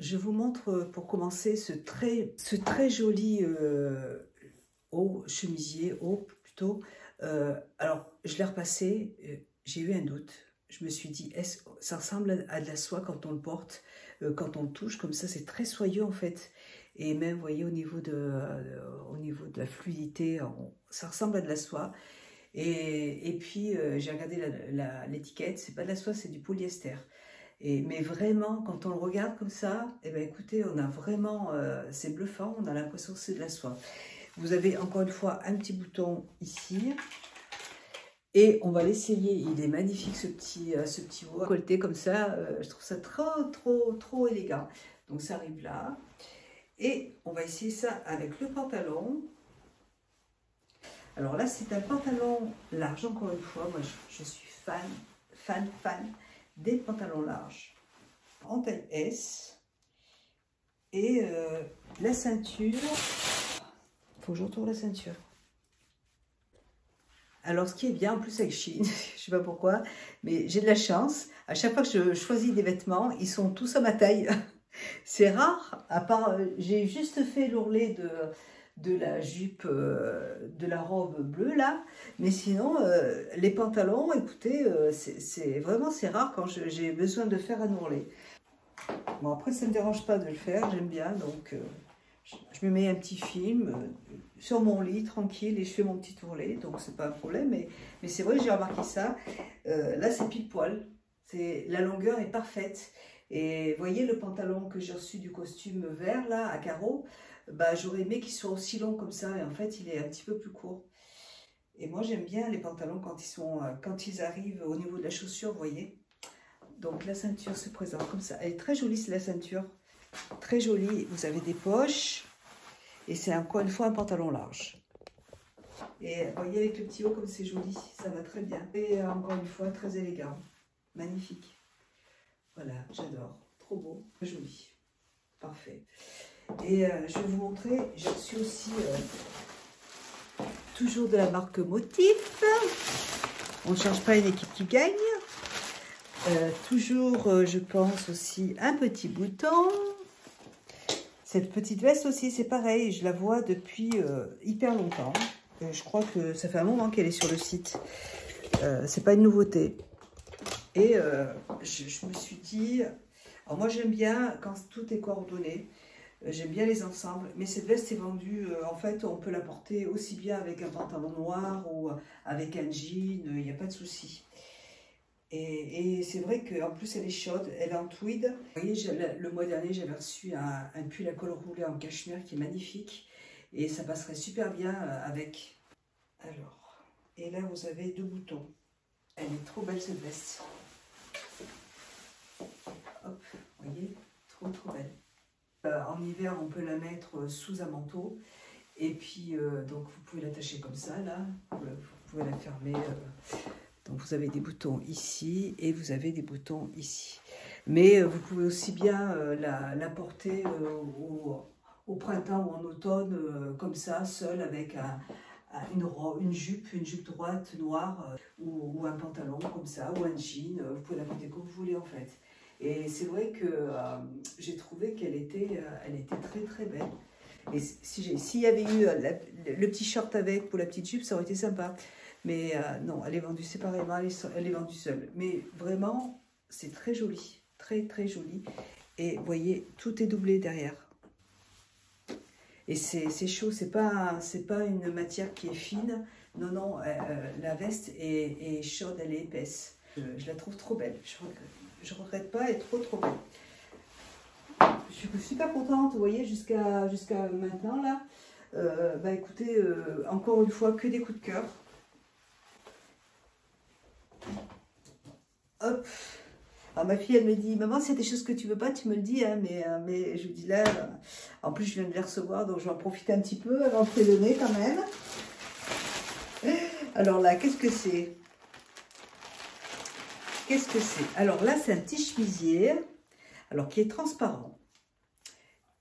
je vous montre pour commencer ce très joli haut, chemisier, haut plutôt. Alors, je l'ai repassé, j'ai eu un doute. Je me suis dit, ça ressemble à de la soie quand on le porte, quand on le touche, comme ça, c'est très soyeux en fait. Et même, vous voyez, au niveau de la fluidité, ça ressemble à de la soie. Et puis, j'ai regardé l'étiquette, c'est pas de la soie, c'est du polyester. Mais vraiment, quand on le regarde comme ça, eh ben, écoutez, on a vraiment, c'est bluffant, on a l'impression que c'est de la soie. Vous avez encore une fois un petit bouton ici. Et on va l'essayer, il est magnifique ce petit haut colleté comme ça, je trouve ça trop élégant. Donc ça arrive là. Et on va essayer ça avec le pantalon. Alors là, c'est un pantalon large, encore une fois. Moi, je suis fan des pantalons larges. En taille S. Et la ceinture, il faut que je retourne la ceinture. Alors, ce qui est bien, en plus avec Shein, je ne sais pas pourquoi, mais j'ai de la chance. À chaque fois que je choisis des vêtements, ils sont tous à ma taille. C'est rare, à part, j'ai juste fait l'ourlet de la jupe, de la robe bleue, là. Mais sinon, les pantalons, écoutez, c'est rare quand j'ai besoin de faire un ourlet. Bon, après, ça ne me dérange pas de le faire, j'aime bien, donc je me mets un petit film sur mon lit, tranquille, et je fais mon petit ourlet, donc c'est pas un problème, mais c'est vrai que j'ai remarqué ça. Là, c'est pile poil, la longueur est parfaite, et vous voyez le pantalon que j'ai reçu du costume vert, là, à carreaux, bah, j'aurais aimé qu'il soit aussi long comme ça, et en fait, il est un petit peu plus court. Et moi, j'aime bien les pantalons quand ils arrivent au niveau de la chaussure, vous voyez. Donc, la ceinture se présente comme ça. Elle est très jolie, c'est la ceinture. Très jolie. Vous avez des poches. Et c'est encore une fois un pantalon large. Et vous voyez, avec le petit haut, comme c'est joli, ça va très bien. Et encore une fois, très élégant. Magnifique. Voilà, j'adore. Trop beau, très joli. Parfait. Et je vais vous montrer, j'ai reçu aussi toujours de la marque Motif. On ne change pas une équipe qui gagne. Toujours, je pense aussi, un petit bouton. Cette petite veste aussi, c'est pareil. Je la vois depuis hyper longtemps. Je crois que ça fait un moment qu'elle est sur le site. C'est pas une nouveauté. Et je me suis dit... Alors moi, j'aime bien quand tout est coordonné. J'aime bien les ensembles. Mais cette veste est vendue... en fait, on peut la porter aussi bien avec un pantalon noir ou avec un jean. Il n'y a pas de souci. Et c'est vrai qu'en plus elle est chaude, elle est en tweed. Vous voyez, le mois dernier j'avais reçu un pull à col roulé en cachemire qui est magnifique. Et ça passerait super bien avec. Alors, et là vous avez deux boutons. Elle est trop belle cette veste. Hop, vous voyez, trop belle. En hiver on peut la mettre sous un manteau. Et puis, donc vous pouvez l'attacher comme ça là. Vous pouvez la fermer. Donc vous avez des boutons ici et vous avez des boutons ici. Mais vous pouvez aussi bien la porter au printemps ou en automne comme ça, seule avec une jupe droite noire ou un pantalon comme ça ou un jean. Vous pouvez la porter comme vous voulez en fait. Et c'est vrai que j'ai trouvé qu'elle était très belle. Et s'il y avait eu le petit short avec pour la petite jupe, ça aurait été sympa. Mais non, elle est vendue séparément, elle est vendue seule. Mais vraiment, c'est très joli, très joli. Et vous voyez, tout est doublé derrière. Et c'est chaud, c'est pas une matière qui est fine. Non, la veste est chaude, elle est épaisse. Je la trouve trop belle. Je regrette pas, elle est trop belle. Je suis super contente, vous voyez, jusqu'à maintenant là. Bah écoutez, encore une fois, que des coups de cœur. Hop. Alors ma fille elle me dit maman s'il y a des choses que tu veux pas tu me le dis hein, mais je lui dis là en plus je viens de les recevoir donc je vais en profiter un petit peu avant de te les donner quand même. Alors là qu'est-ce que c'est? Alors là c'est un petit chemisier alors qui est transparent.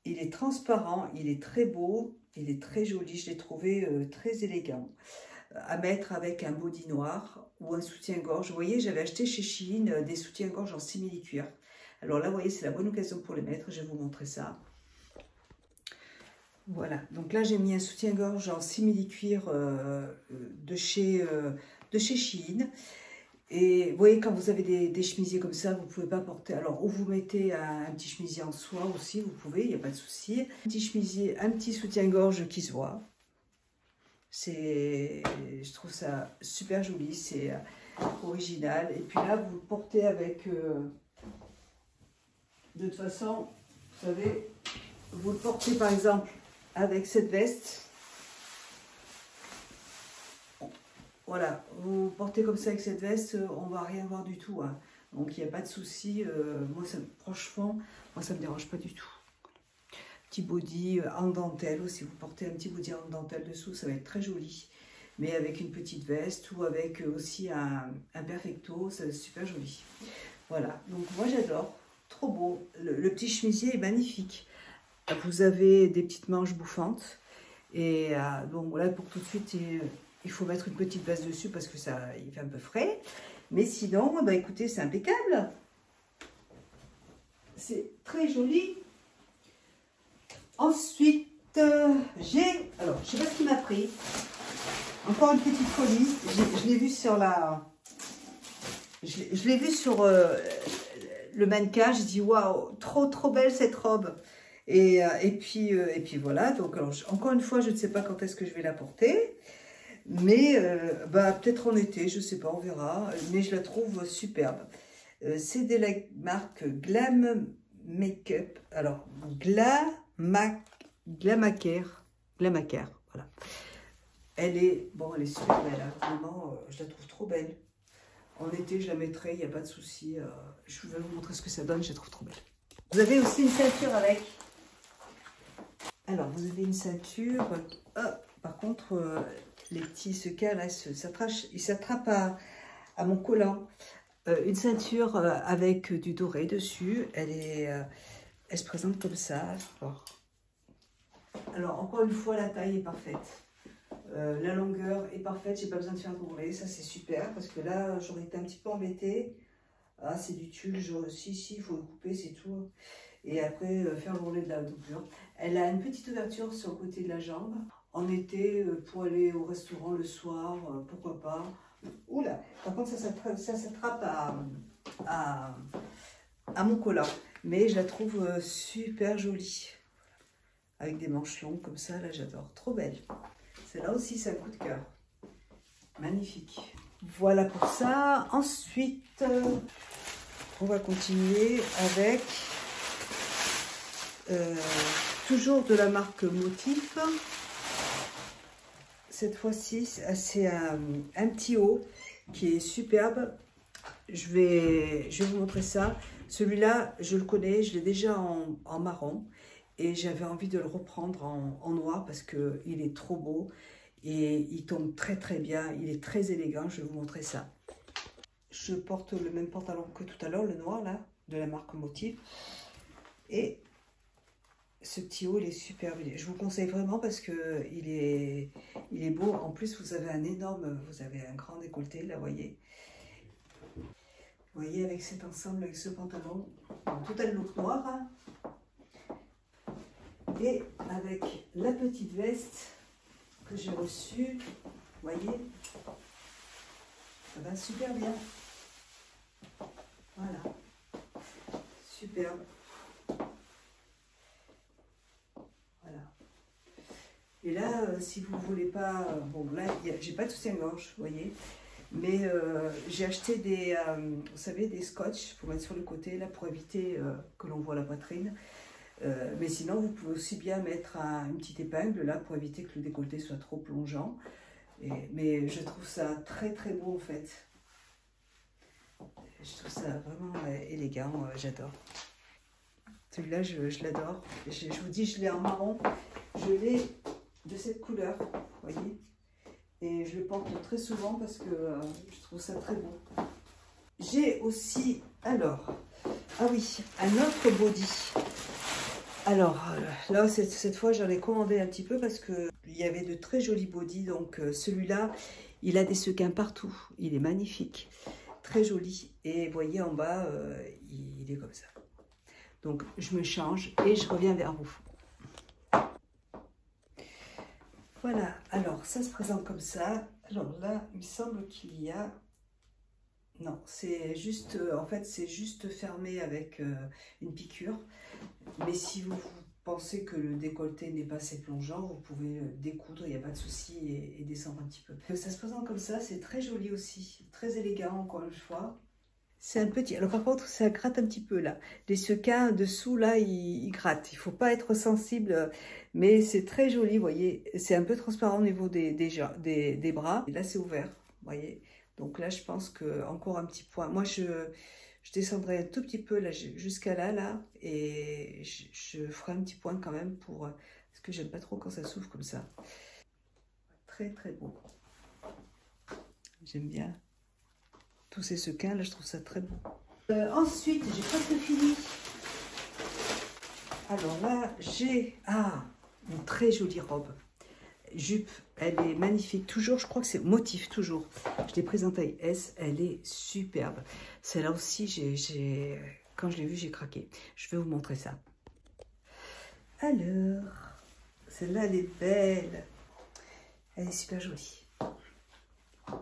Il est transparent, il est très beau, il est très joli, je l'ai trouvé très élégant. À mettre avec un body noir ou un soutien-gorge. Vous voyez, j'avais acheté chez Shein des soutiens-gorge en simili-cuir. Alors là, vous voyez, c'est la bonne occasion pour les mettre. Je vais vous montrer ça. Voilà, donc là j'ai mis un soutien-gorge en simili-cuir de chez Shein. Et vous voyez, quand vous avez des chemisiers comme ça, vous ne pouvez pas porter. Alors, ou vous mettez un petit chemisier en soie aussi, vous pouvez, il n'y a pas de souci. Un petit chemisier, un petit soutien-gorge qui se voit. Je trouve ça super joli, c'est original. Et puis là, vous le portez avec. De toute façon, vous savez, vous le portez par exemple avec cette veste. Voilà, vous portez comme ça avec cette veste, on va rien voir du tout. Hein. Donc il n'y a pas de souci. Franchement, moi ça ne me dérange pas du tout. Petit body en dentelle aussi. Vous portez un petit body en dentelle dessous, ça va être très joli. Mais avec une petite veste ou avec aussi un perfecto, c'est super joli. Voilà, donc moi j'adore. Trop beau. Le petit chemisier est magnifique. Vous avez des petites manches bouffantes. Et bon, là pour tout de suite, il faut mettre une petite veste dessus parce que ça, il fait un peu frais. Mais sinon, bah écoutez, c'est impeccable. C'est très joli. Ensuite, j'ai... Alors, je ne sais pas ce qui m'a pris. Encore une petite folie. Je l'ai vu sur la... Je l'ai vu sur le mannequin. J'ai dit, waouh, trop belle cette robe. Et puis voilà. Donc, alors, encore une fois, je ne sais pas quand est-ce que je vais la porter. Mais bah, peut-être en été, je ne sais pas, on verra. Mais je la trouve superbe. C'est de la marque Glam Makeup. Alors, Glamacare, voilà. Elle est super belle, hein. Vraiment, je la trouve trop belle. En été, je la mettrai, il n'y a pas de souci. Je vais vous montrer ce que ça donne, je la trouve trop belle. Vous avez aussi une ceinture avec. Alors, vous avez une ceinture. Par contre, les petits secas, là, ils s'attrapent à mon collant. Une ceinture avec du doré dessus. Elle se présente comme ça. Alors, encore une fois, la taille est parfaite. La longueur est parfaite. J'ai pas besoin de faire d'ourlet. Ça, c'est super. Parce que là, j'aurais été un petit peu embêtée. Ah, c'est du tulle. Si, il faut le couper, c'est tout. Et après, faire l'ourlet de la doublure. Elle a une petite ouverture sur le côté de la jambe. En été, pour aller au restaurant le soir, pourquoi pas. Oula, par contre, ça s'attrape à mon collant. Mais je la trouve super jolie. Avec des manches longues comme ça, là, j'adore. Trop belle. Celle-là aussi, c'est un coup de cœur. Magnifique. Voilà pour ça. Ensuite, on va continuer avec toujours de la marque Motif. Cette fois-ci, c'est un petit haut qui est superbe. Je vais vous montrer ça. Celui-là, je le connais, je l'ai déjà en marron. Et j'avais envie de le reprendre en noir parce qu'il est trop beau. Et il tombe très bien. Il est très élégant. Je vais vous montrer ça. Je porte le même pantalon que tout à l'heure, le noir là, de la marque Motif. Et ce petit haut, il est superbe. Je vous conseille vraiment parce que il est beau. En plus, vous avez un grand décolleté, là, vous voyez. Vous voyez, avec cet ensemble, avec ce pantalon, total look noir. Hein, et avec la petite veste que j'ai reçue, vous voyez, ça va super bien. Voilà, superbe. Voilà. Et là, si vous voulez pas, bon là, j'ai pas de soutien-gorge, vous voyez, mais j'ai acheté vous savez, des scotch pour mettre sur le côté là pour éviter que l'on voit la poitrine. Mais sinon, vous pouvez aussi bien mettre une petite épingle là pour éviter que le décolleté soit trop plongeant. Mais je trouve ça très beau en fait. Je trouve ça vraiment élégant, j'adore. Celui-là, je l'adore. Je vous dis, je l'ai en marron. Je l'ai de cette couleur, vous voyez. Et je le porte très souvent parce que je trouve ça très beau. J'ai aussi, alors, ah oui, un autre body. Alors là, cette fois, j'en ai commandé un petit peu parce qu'il y avait de très jolis bodys. Donc celui-là, il a des sequins partout. Il est magnifique, très joli. Et vous voyez en bas, il est comme ça. Donc, je me change et je reviens vers vous. Voilà, alors ça se présente comme ça. Alors là, il me semble qu'il y a... Non, c'est juste, en fait, c'est juste fermé avec une piqûre. Mais si vous pensez que le décolleté n'est pas assez plongeant, vous pouvez découdre, il n'y a pas de souci, et descendre un petit peu. Ça se présente comme ça, c'est très joli aussi, très élégant encore une fois. C'est un petit, alors par contre ça gratte un petit peu là. Les sequins dessous là, ils grattent. Il ne faut pas être sensible, mais c'est très joli, vous voyez. C'est un peu transparent au niveau des bras. Et là c'est ouvert, vous voyez. Donc là je pense que encore un petit point. Moi je descendrai un tout petit peu là jusqu'à là, et je ferai un petit point quand même parce que j'aime pas trop quand ça s'ouvre comme ça. Très très beau. J'aime bien. Tous ces sequins là, je trouve ça très beau. Ensuite, j'ai presque fini. Alors là, j'ai une très jolie robe. Jupe, elle est magnifique. Toujours, je crois que c'est motif, toujours. Je l'ai prise en taille S, elle est superbe. Celle-là aussi, quand je l'ai vue, j'ai craqué. Je vais vous montrer ça. Alors, celle-là, elle est belle. Elle est super jolie.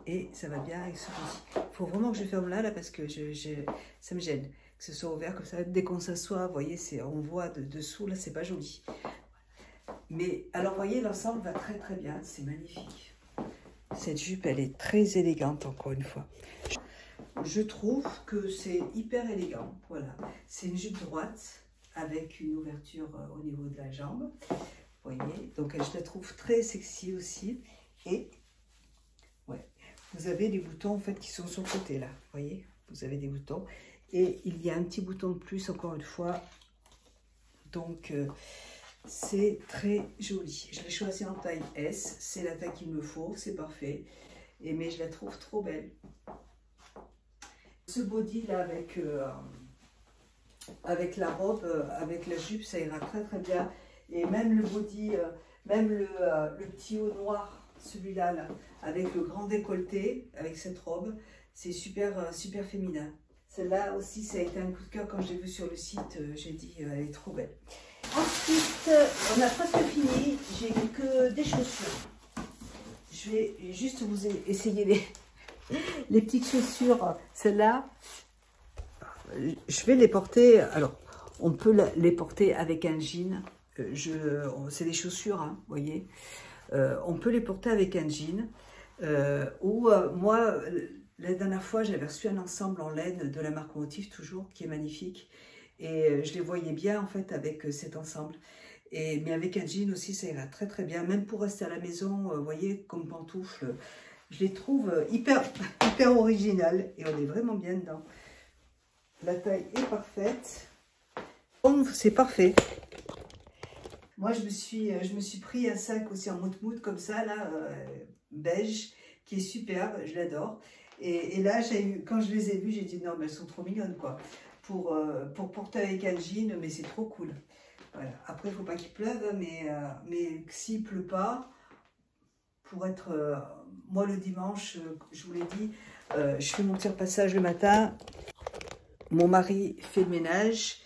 Et ça va bien avec ce petit. Il faut vraiment que je ferme là parce que ça me gêne. Que ce soit ouvert comme ça. Dès qu'on s'assoit, vous voyez, on voit dessous, là, c'est pas joli. Mais alors, vous voyez, l'ensemble va très très bien. C'est magnifique. Cette jupe, elle est très élégante, encore une fois. Je trouve que c'est hyper élégant. Voilà. C'est une jupe droite avec une ouverture au niveau de la jambe. Vous voyez. Donc, je la trouve très sexy aussi. Et vous avez des boutons en fait qui sont sur le côté là, vous voyez, vous avez des boutons et il y a un petit bouton de plus encore une fois, donc c'est très joli. Je l'ai choisi en taille S, c'est la taille qu'il me faut, c'est parfait, mais je la trouve trop belle. Ce body là avec la robe, avec la jupe, ça ira très très bien, et même le body, même le petit haut noir, celui-là, là, avec le grand décolleté, avec cette robe, c'est super, super féminin. Celle-là aussi, ça a été un coup de cœur quand j'ai vu sur le site, j'ai dit, elle est trop belle. Ensuite, on a presque fini, j'ai que des chaussures. Je vais juste vous essayer les petites chaussures. Celles-là, je vais les porter, alors, on peut les porter avec un jean. C'est des chaussures, hein, vous voyez. On peut les porter avec un jean. Moi, la dernière fois, j'avais reçu un ensemble en laine de la marque Motif, toujours, qui est magnifique. Et je les voyais bien, en fait, avec cet ensemble. Mais avec un jean aussi, ça ira très, très bien. Même pour rester à la maison, vous voyez, comme pantoufles. Je les trouve hyper originales. Et on est vraiment bien dedans. La taille est parfaite. C'est parfait. Moi, je me suis pris un sac aussi en mout-mout comme ça, là, beige, qui est superbe, je l'adore. Et là, quand je les ai vus, j'ai dit non, mais elles sont trop mignonnes, quoi. Pour porter avec un jean, mais c'est trop cool. Voilà. Après, il ne faut pas qu'il pleuve, mais s'il ne pleut pas, pour être... moi, le dimanche, je vous l'ai dit, je fais mon petit repassage le matin. Mon mari fait le ménage.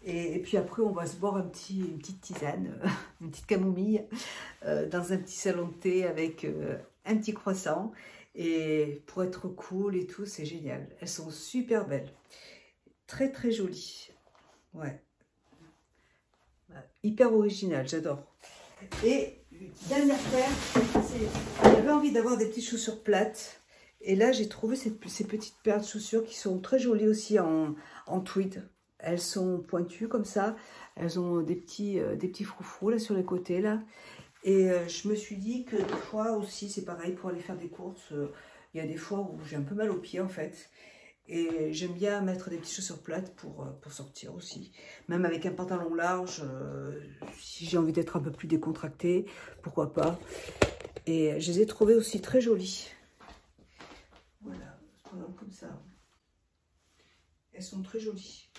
Et puis après, on va se boire une petite tisane, une petite camomille, dans un petit salon de thé avec un petit croissant. Et pour être cool et tout, c'est génial. Elles sont super belles. Très, très jolies. Ouais. Hyper original, j'adore. Et dernière paire, j'avais envie d'avoir des petites chaussures plates. Et là, j'ai trouvé ces petites paires de chaussures qui sont très jolies aussi en tweed. Elles sont pointues comme ça. Elles ont des petits froufrous là sur les côtés là. Et je me suis dit que des fois aussi, c'est pareil pour aller faire des courses. Il y a des fois où j'ai un peu mal aux pieds en fait. Et j'aime bien mettre des petites chaussures plates pour sortir aussi. Même avec un pantalon large, si j'ai envie d'être un peu plus décontractée, pourquoi pas. Et je les ai trouvées aussi très jolies. Voilà, comme ça. Elles sont très jolies.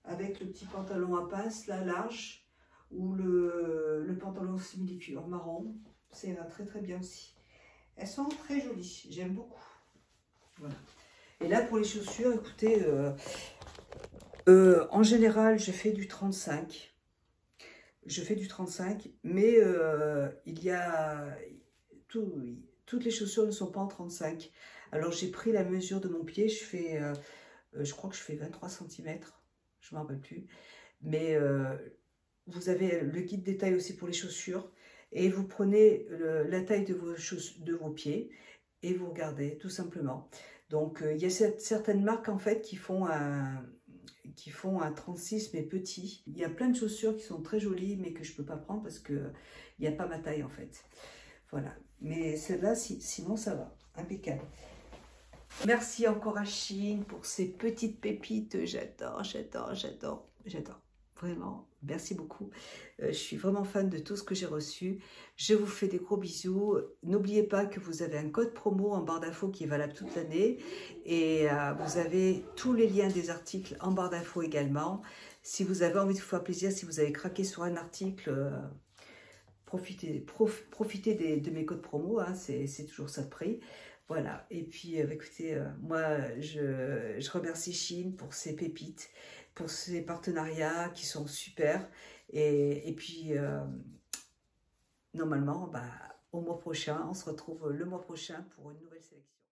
Avec le petit pantalon à passe, là, large, ou le pantalon simili-cuir marron. Ça ira très très bien aussi. Elles sont très jolies, j'aime beaucoup. Voilà. Et là, pour les chaussures, écoutez, En général, je fais du 35. Je fais du 35, mais il y a... toutes les chaussures ne sont pas en 35. Alors j'ai pris la mesure de mon pied, je crois que je fais 23 cm, je ne me rappelle plus. Mais vous avez le guide des tailles aussi pour les chaussures. Et vous prenez la taille de vos pieds et vous regardez tout simplement. Donc il y a certaines marques en fait qui font un 36 mais petit. Il y a plein de chaussures qui sont très jolies mais que je ne peux pas prendre parce qu'il n'y a pas ma taille en fait. Voilà. Mais celle-là, sinon ça va. Impeccable. Merci encore à Shein pour ces petites pépites. J'adore, j'adore, j'adore, j'adore. Vraiment, merci beaucoup. Je suis vraiment fan de tout ce que j'ai reçu. Je vous fais des gros bisous. N'oubliez pas que vous avez un code promo en barre d'infos qui est valable toute l'année. Et vous avez tous les liens des articles en barre d'infos également. Si vous avez envie de vous faire plaisir, si vous avez craqué sur un article, profitez de mes codes promo. Hein, c'est toujours ça de prix. Voilà, et puis écoutez, moi je remercie Shein pour ses pépites, pour ses partenariats qui sont super. Et puis normalement, bah, au mois prochain, on se retrouve le mois prochain pour une nouvelle sélection.